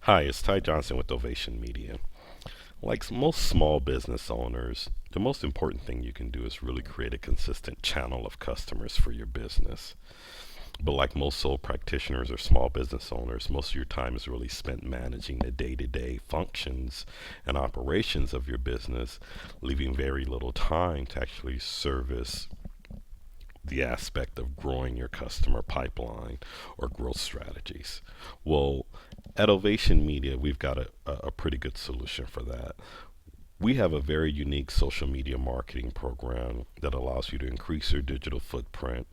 Hi, it's Ty Johnson with Ovation Media. Like most small business owners, the most important thing you can do is really create a consistent channel of customers for your business. But like most sole practitioners or small business owners, most of your time is really spent managing the day to day functions and operations of your business, leaving very little time to actually service the aspect of growing your customer pipeline or growth strategies. Well, at Ovation Media, we've got a pretty good solution for that. We have a very unique social media marketing program that allows you to increase your digital footprint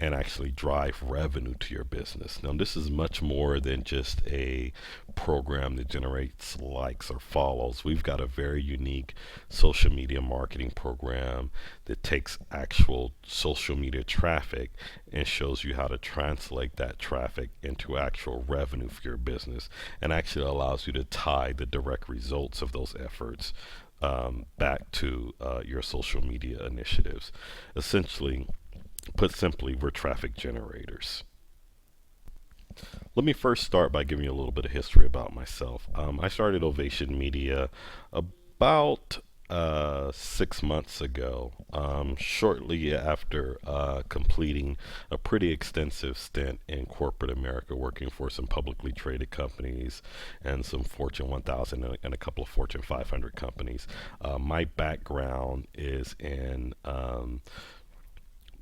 and actually drive revenue to your business. Now, this is much more than just a program that generates likes or follows. We've got a very unique social media marketing program that takes actual social media traffic and shows you how to translate that traffic into actual revenue for your business, and actually allows you to tie the direct results of those efforts back to your social media initiatives. Essentially, put simply, we're traffic generators. Let me first start by giving you a little bit of history about myself. I started Ovation Media about 6 months ago, shortly after completing a pretty extensive stint in corporate America, working for some publicly traded companies and some Fortune 1000 and a couple of Fortune 500 companies. My background is in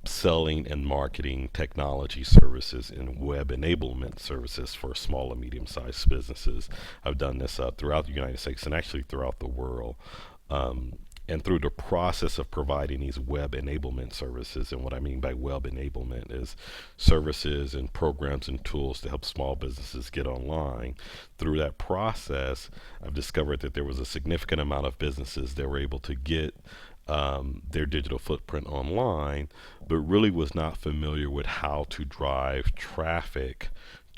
selling and marketing technology services and web enablement services for small and medium sized businesses. I've done this throughout the United States and actually throughout the world. And through the process of providing these web enablement services, and what I mean by web enablement is services and programs and tools to help small businesses get online. Through that process, I've discovered that there was a significant amount of businesses that were able to get their digital footprint online, but really was not familiar with how to drive traffic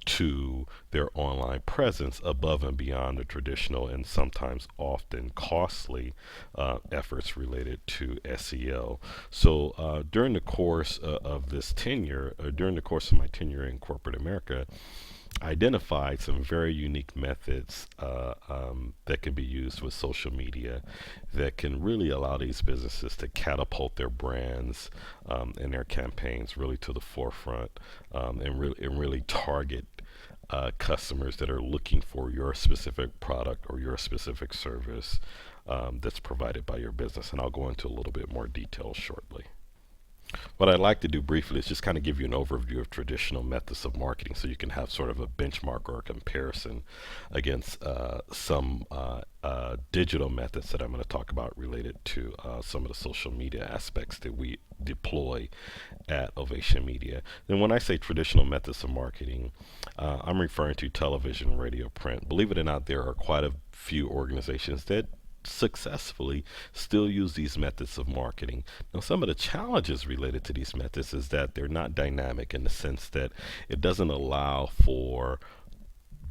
to their online presence above and beyond the traditional and sometimes often costly efforts related to SEO. So during the course of this tenure, during the course of my tenure in corporate America, identified some very unique methods that can be used with social media that can really allow these businesses to catapult their brands and their campaigns really to the forefront, and really target customers that are looking for your specific product or your specific service that's provided by your business. And I'll go into a little bit more detail shortly. What I'd like to do briefly is just kind of give you an overview of traditional methods of marketing so you can have sort of a benchmark or a comparison against some digital methods that I'm going to talk about related to some of the social media aspects that we deploy at Ovation Media. Then when I say traditional methods of marketing, I'm referring to television, radio, print. Believe it or not, there are quite a few organizations that successfully still use these methods of marketing. Now, some of the challenges related to these methods is that they're not dynamic in the sense that it doesn't allow for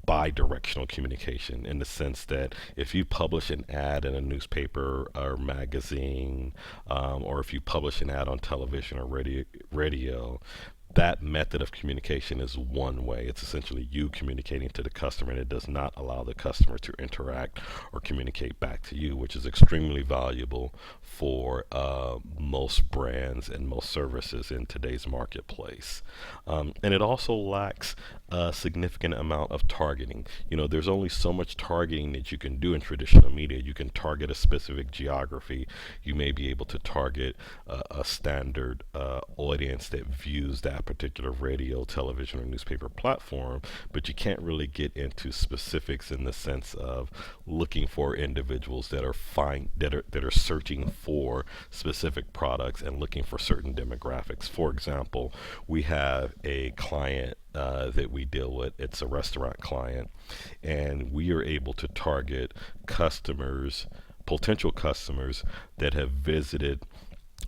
bi-directional communication, in the sense that if you publish an ad in a newspaper or magazine, or if you publish an ad on television or radio, that method of communication is one way. It's essentially you communicating to the customer, and it does not allow the customer to interact or communicate back to you, which is extremely valuable for most brands and most services in today's marketplace. And it also lacks a significant amount of targeting. You know, there's only so much targeting that you can do in traditional media. You can target a specific geography. You may be able to target a standard audience that views that particular radio, television, or newspaper platform, but you can't really get into specifics in the sense of looking for individuals that are searching for specific products and looking for certain demographics. For example, we have a client that we deal with. It's a restaurant client, and we are able to target customers, potential customers that have visited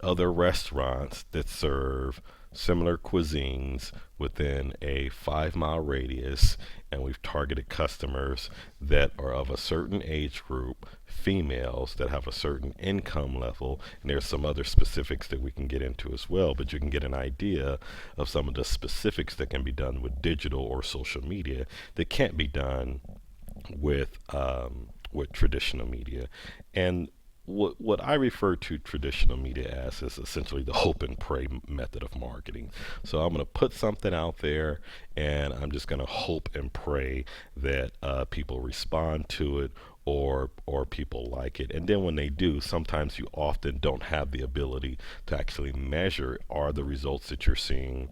other restaurants that serve similar cuisines within a 5 mile radius, and we've targeted customers that are of a certain age group, females that have a certain income level, and there's some other specifics that we can get into as well, but you can get an idea of some of the specifics that can be done with digital or social media that can't be done with traditional media. And what I refer to traditional media as is essentially the hope and pray method of marketing. So I'm going to put something out there, and I'm just going to hope and pray that people respond to it, or people like it. And then when they do, sometimes you often don't have the ability to actually measure, are the results that you're seeing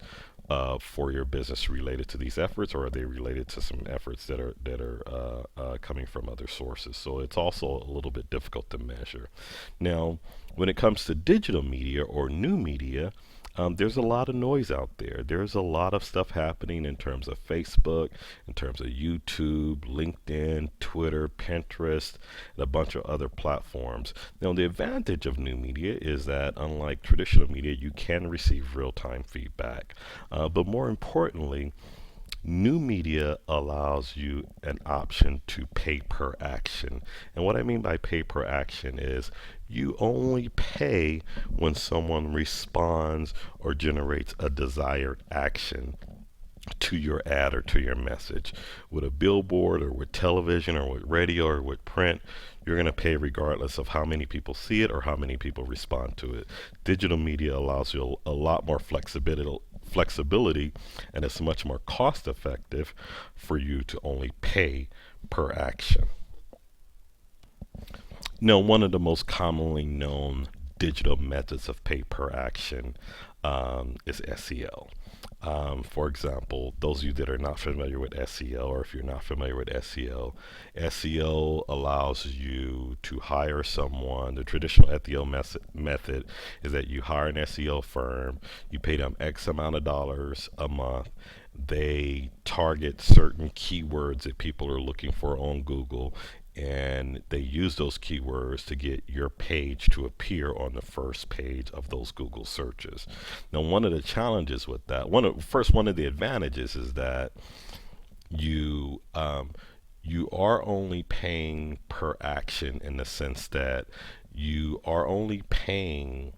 for your business related to these efforts, or are they related to some efforts that are coming from other sources? So it's also a little bit difficult to measure. Now, when it comes to digital media or new media, there's a lot of noise out there. There's a lot of stuff happening in terms of Facebook, in terms of YouTube, LinkedIn, Twitter, Pinterest, and a bunch of other platforms. Now, the advantage of new media is that, unlike traditional media, you can receive real time feedback. But more importantly, new media allows you an option to pay per action. And what I mean by pay per action is you only pay when someone responds or generates a desired action to your ad or to your message. With a billboard or with television or with radio or with print, you're going to pay regardless of how many people see it or how many people respond to it. Digital media allows you a lot more flexibility, and it's much more cost effective for you to only pay per action. Now, one of the most commonly known digital methods of pay per action is SEO. For example, those of you that are not familiar with SEO, or if you're not familiar with SEO allows you to hire someone. The traditional method is that you hire an SEO firm, you pay them X amount of dollars a month. They target certain keywords that people are looking for on Google, and they use those keywords to get your page to appear on the first page of those Google searches. Now, one of the challenges with that, one of the advantages is that you you are only paying per action, in the sense that you are only paying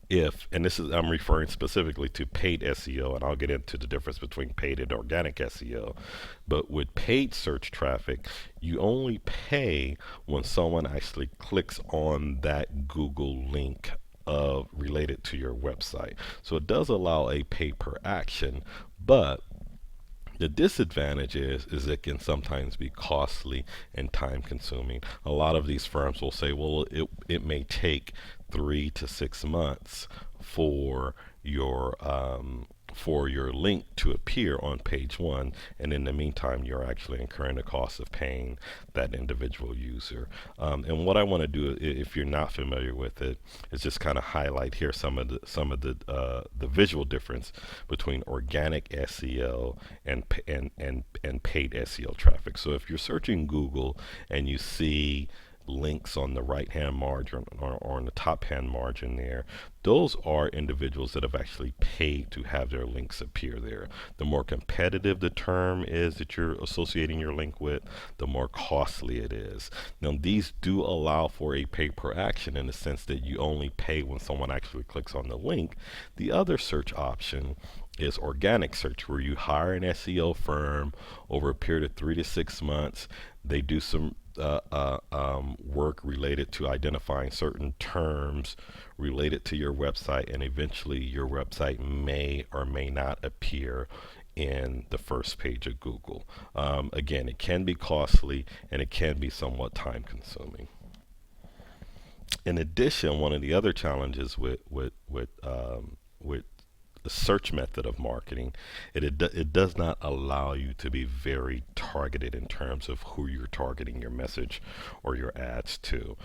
if, and this is, I'm referring specifically to paid SEO, and I'll get into the difference between paid and organic SEO. But with paid search traffic, you only pay when someone actually clicks on that Google link related to your website. So it does allow a pay per action, but the disadvantage is it can sometimes be costly and time consuming. A lot of these firms will say, well, it may take 3 to 6 months for your link to appear on page one, and in the meantime you're actually incurring the cost of paying that individual user. And what I want to do, if you're not familiar with it, is just kind of highlight here some of the visual difference between organic SEO and paid SEO traffic. So if you're searching Google and you see links on the right hand margin, or on the top hand margin there, those are individuals that have actually paid to have their links appear there. The more competitive the term is that you're associating your link with, the more costly it is. Now, these do allow for a pay per action, in the sense that you only pay when someone actually clicks on the link. The other search option is organic search, where you hire an SEO firm over a period of 3 to 6 months. They do some work related to identifying certain terms related to your website, and eventually your website may or may not appear in the first page of Google. Again, it can be costly and it can be somewhat time consuming. In addition, one of the other challenges with the search method of marketing, it does not allow you to be very targeted in terms of who you're targeting your message or your ads to.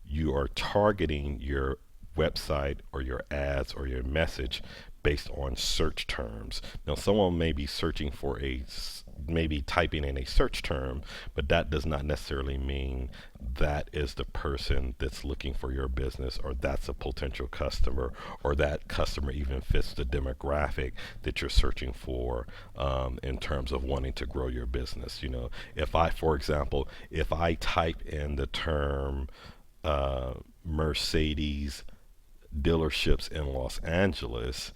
You are targeting your website or your ads or your message based on search terms. Now, someone may be searching for maybe typing in a search term, but that does not necessarily mean that is the person that's looking for your business, or that's a potential customer, or that customer even fits the demographic that you're searching for, in terms of wanting to grow your business. If I, for example, if I type in the term Mercedes dealerships in Los Angeles,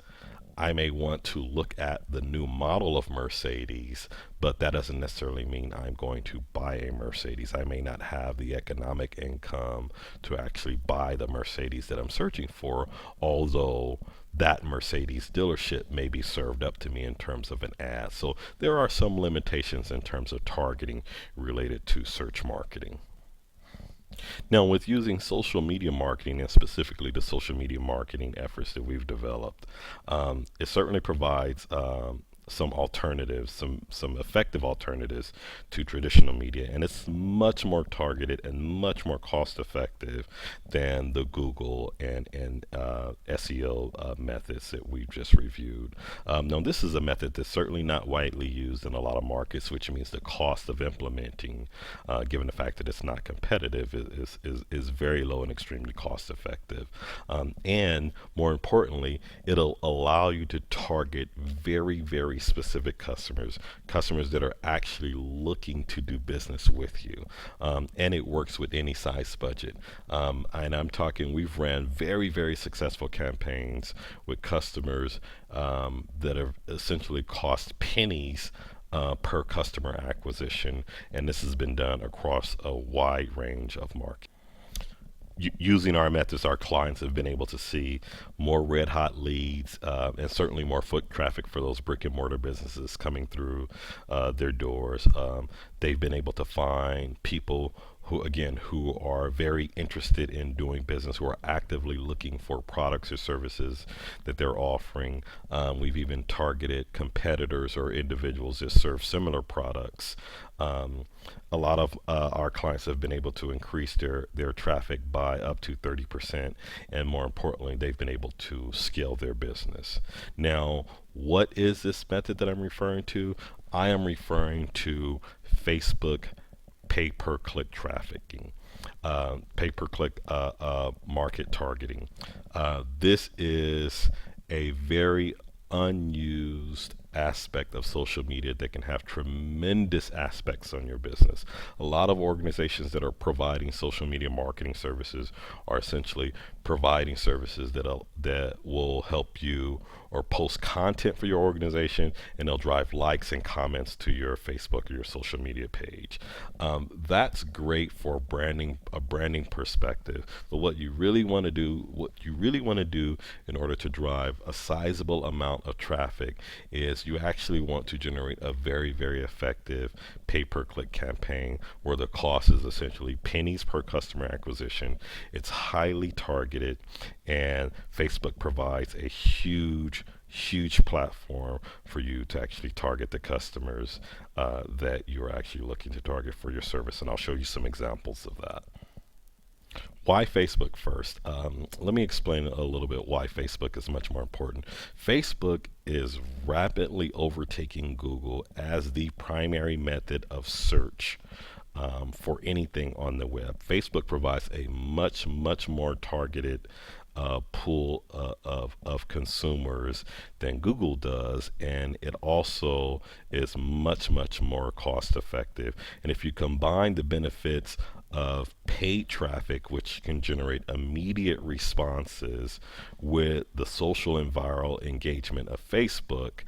I may want to look at the new model of Mercedes, but that doesn't necessarily mean I'm going to buy a Mercedes. I may not have the economic income to actually buy the Mercedes that I'm searching for, although that Mercedes dealership may be served up to me in terms of an ad. So there are some limitations in terms of targeting related to search marketing. Now, with using social media marketing and specifically the social media marketing efforts that we've developed, it certainly provides some alternatives, some effective alternatives to traditional media, and it's much more targeted and much more cost effective than the Google and SEO methods that we've just reviewed. Now, this is a method that's certainly not widely used in a lot of markets, which means the cost of implementing, given the fact that it's not competitive, is very low and extremely cost effective. And more importantly, it'll allow you to target very specific customers, customers that are actually looking to do business with you. And it works with any size budget. And I'm talking, we've ran very successful campaigns with customers that have essentially cost pennies per customer acquisition, and this has been done across a wide range of markets. Using our methods, our clients have been able to see more red hot leads and certainly more foot traffic for those brick and mortar businesses coming through their doors. They've been able to find people who are very interested in doing business, who are actively looking for products or services that they're offering. We've even targeted competitors or individuals that serve similar products. A lot of our clients have been able to increase their traffic by up to 30%, and more importantly, they've been able to scale their business. Now, what is this method that I'm referring to? I am referring to Facebook pay-per-click trafficking, pay-per-click market targeting. This is a very unused aspect of social media that can have tremendous aspects on your business. A lot of organizations that are providing social media marketing services are essentially providing services that will help you or post content for your organization, and they'll drive likes and comments to your Facebook or your social media page. That's great for a branding perspective. But what you really want to do in order to drive a sizable amount of traffic is you actually want to generate a very effective pay-per-click campaign where the cost is essentially pennies per customer acquisition. It's highly targeted, and Facebook provides a huge platform for you to actually target the customers that you're actually looking to target for your service. And I'll show you some examples of that. Why Facebook first? Let me explain a little bit why Facebook is much more important. Facebook is rapidly overtaking Google as the primary method of search for anything on the web. Facebook provides a much more targeted pool of consumers than Google does, and it also is much more cost effective. And if you combine the benefits of paid traffic, which can generate immediate responses, with the social and viral engagement of Facebook,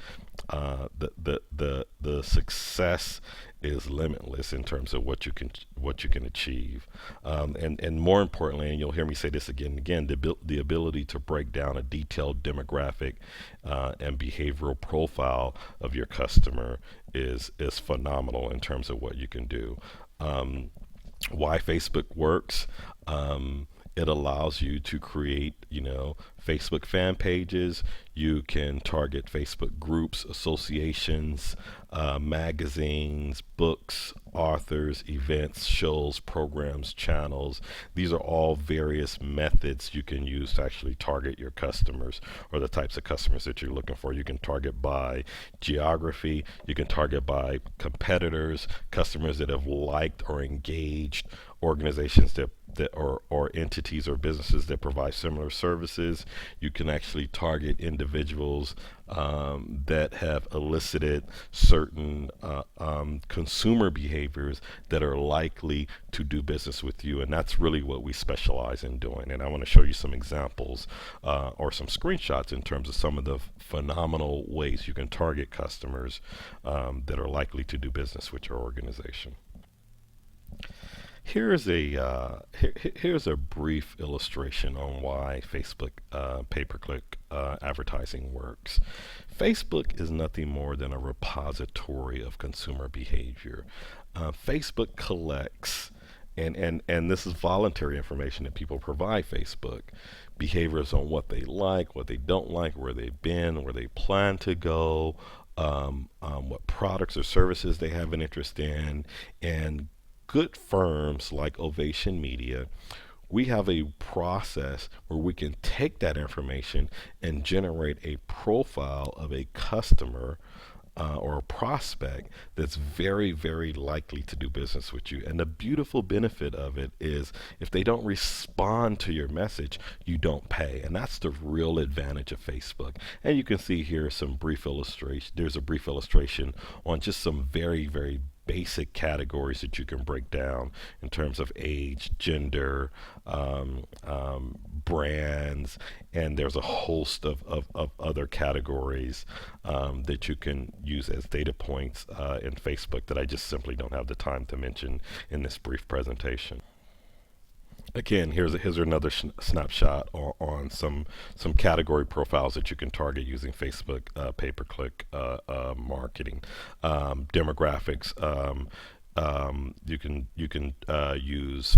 the success is limitless in terms of what you can achieve, and more importantly, and you'll hear me say this again and again, the ability to break down a detailed demographic and behavioral profile of your customer is phenomenal in terms of what you can do. Why Facebook works? It allows you to create, Facebook fan pages. You can target Facebook groups, associations, magazines, books, authors, events, shows, programs, channels. These are all various methods you can use to actually target your customers or the types of customers that you're looking for. You can target by geography. You can target by competitors, customers that have liked or engaged organizations that that or entities or businesses that provide similar services. You can actually target individuals that have elicited certain consumer behaviors that are likely to do business with you, and that's really what we specialize in doing. And I want to show you some examples or some screenshots in terms of some of the phenomenal ways you can target customers that are likely to do business with your organization. Here's a brief illustration on why Facebook pay-per-click advertising works. Facebook is nothing more than a repository of consumer behavior. Facebook collects, and this is voluntary information that people provide Facebook, behaviors on what they like, what they don't like, where they've been, where they plan to go, what products or services they have an interest in, and good firms like Ovation Media, we have a process where we can take that information and generate a profile of a customer or a prospect that's very, very likely to do business with you. And the beautiful benefit of it is if they don't respond to your message, you don't pay. And that's the real advantage of Facebook. And you can see here some brief illustration. There's a brief illustration on just some very, very basic categories that you can break down in terms of age, gender, brands, and there's a host of other categories that you can use as data points in Facebook that I just simply don't have the time to mention in this brief presentation. Again, here's another snapshot on some category profiles that you can target using Facebook pay-per-click marketing. Demographics. You can use.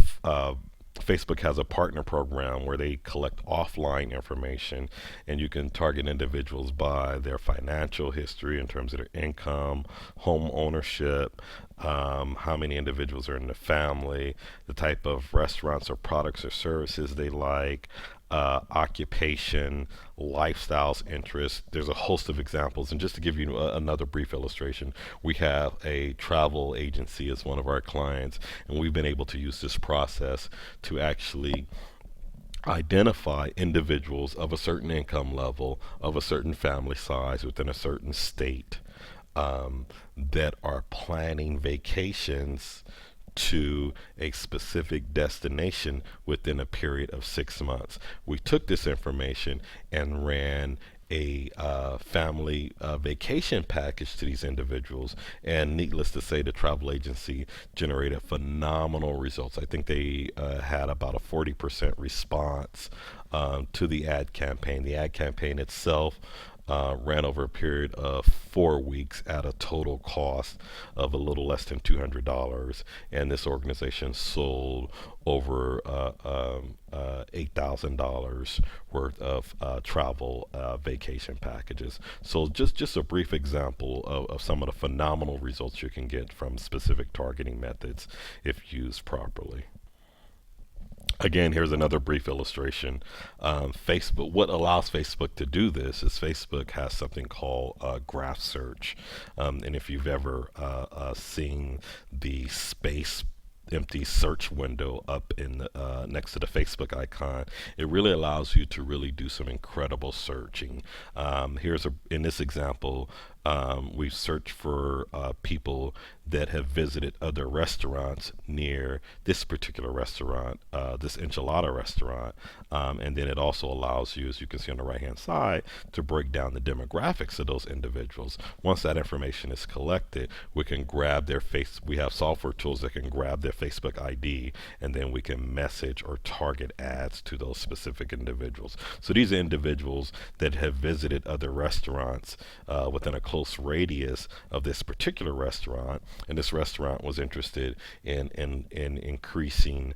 Facebook has a partner program where they collect offline information, and you can target individuals by their financial history in terms of their income, home ownership, how many individuals are in the family, the type of restaurants or products or services they like, occupation, lifestyles, interests. There's a host of examples. And just to give you another brief illustration, we have a travel agency as one of our clients, and we've been able to use this process to actually identify individuals of a certain income level, of a certain family size, within a certain state, that are planning vacations to a specific destination within a period of 6 months. We took this information and ran a family vacation package to these individuals, and needless to say, the travel agency generated phenomenal results. I think they had about a 40% response to the ad campaign. The ad campaign itself ran over a period of 4 weeks at a total cost of a little less than $200, and this organization sold over $8,000 worth of travel vacation packages. So just a brief example of some of the phenomenal results you can get from specific targeting methods if used properly. Again, here's another brief illustration. Facebook, what allows Facebook to do this is Facebook has something called graph search. And if you've ever seen the space empty search window up in the, next to the Facebook icon, it really allows you to really do some incredible searching. In this example, we've searched for people that have visited other restaurants near this particular restaurant, this enchilada restaurant, and then it also allows you, as you can see on the right hand side, to break down the demographics of those individuals. Once that information is collected, we can grab their we have software tools that can grab their Facebook ID, and then we can message or target ads to those specific individuals. So these are individuals that have visited other restaurants within a close radius of this particular restaurant, and this restaurant was interested in increasing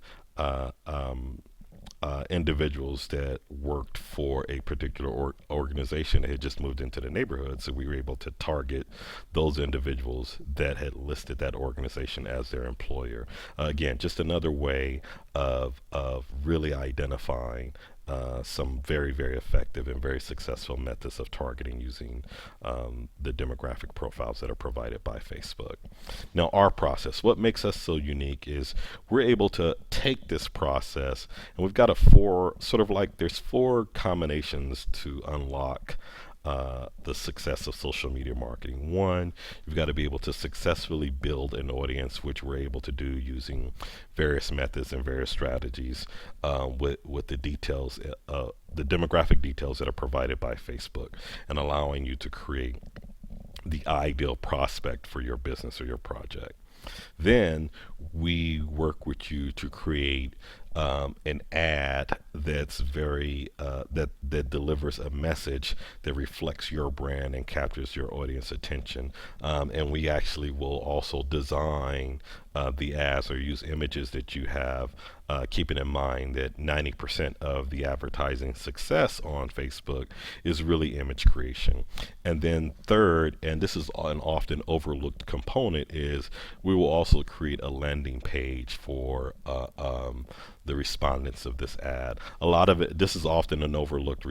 individuals that worked for a particular organization that had just moved into the neighborhood. So we were able to target those individuals that had listed that organization as their employer. Again, just another way of really identifying some very, very effective and very successful methods of targeting using the demographic profiles that are provided by Facebook. Now, our process, what makes us so unique is we're able to take this process, and we've got a four, sort of like there's four combinations to unlock the success of social media marketing. One, you've got to be able to successfully build an audience, which we're able to do using various methods and various strategies with the demographic details that are provided by Facebook, and allowing you to create the ideal prospect for your business or your project. Then we work with you to create an ad that's very that delivers a message that reflects your brand and captures your audience attention. And we actually will also design the ads or use images that you have, keeping in mind that 90% of the advertising success on Facebook is really image creation. And then third, and this is an often overlooked component, is we will also create a landing page for the respondents of this ad. A lot of it, this is often an overlooked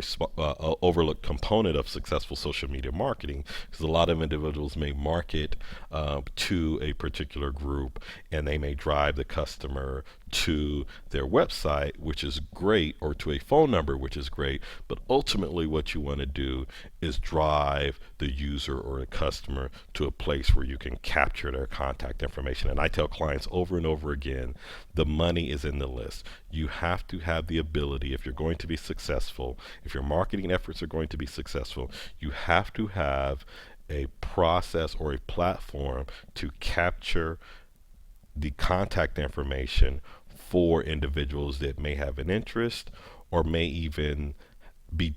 component of successful social media marketing, because a lot of individuals may market to a particular group, and they may drive the customer to their website, which is great, or to a phone number, which is great. But ultimately, what you want to do is drive the user or the customer to a place where you can capture their contact information. And I tell clients over and over again, the money is in the list. You have to have the ability, if you're going to be successful, if your marketing efforts are going to be successful, you have to have a process or a platform to capture the contact information for individuals that may have an interest, or may even be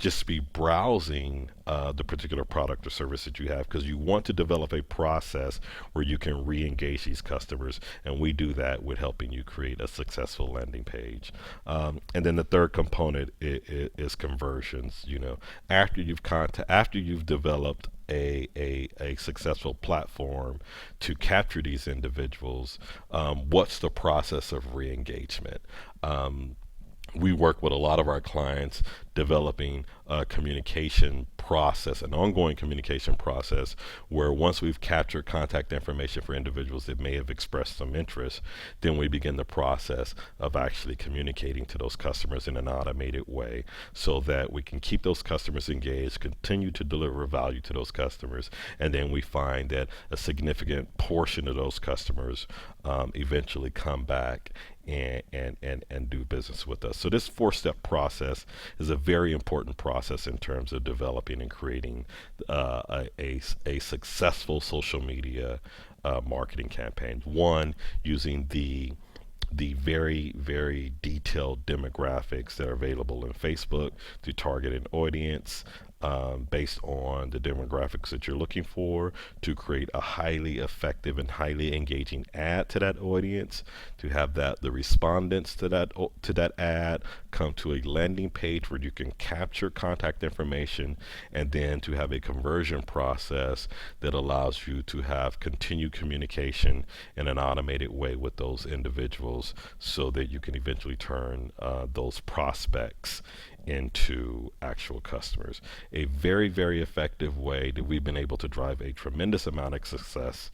browsing the particular product or service that you have, because you want to develop a process where you can re-engage these customers, and we do that with helping you create a successful landing page. And then the third component is conversions. After you've developed a successful platform to capture these individuals, what's the process of re-engagement? We work with a lot of our clients developing a communication process, an ongoing communication process, where once we've captured contact information for individuals that may have expressed some interest, then we begin the process of actually communicating to those customers in an automated way, so that we can keep those customers engaged, continue to deliver value to those customers, and then we find that a significant portion of those customers eventually come back and do business with us. So this four-step process is a very important process in terms of developing and creating a successful social media marketing campaign. One, using the very, very detailed demographics that are available in Facebook to target an audience based on the demographics that you're looking for, to create a highly effective and highly engaging ad to that audience, to have the respondents to that ad come to a landing page where you can capture contact information, and then to have a conversion process that allows you to have continued communication in an automated way with those individuals, so that you can eventually turn those prospects into actual customers. A very, very effective way that we've been able to drive a tremendous amount of success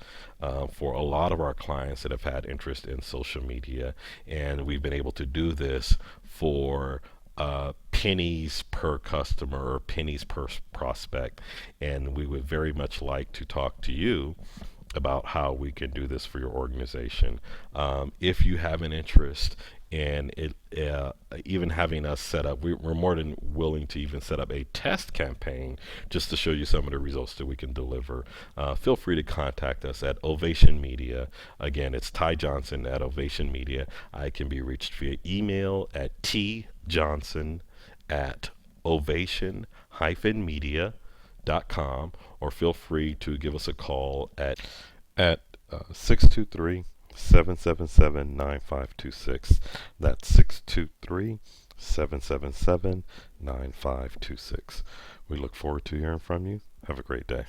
for a lot of our clients that have had interest in social media. And we've been able to do this for pennies per customer or pennies per prospect. And we would very much like to talk to you about how we can do this for your organization. If you have an interest in it, even having us set up, we're more than willing to even set up a test campaign just to show you some of the results that we can deliver. Feel free to contact us at Ovation Media. Again, it's Ty Johnson at Ovation Media. I can be reached via email at tjohnson@ovation-media.com, or feel free to give us a call at 623-777-9526. That's 623-777-9526. We look forward to hearing from you. Have a great day.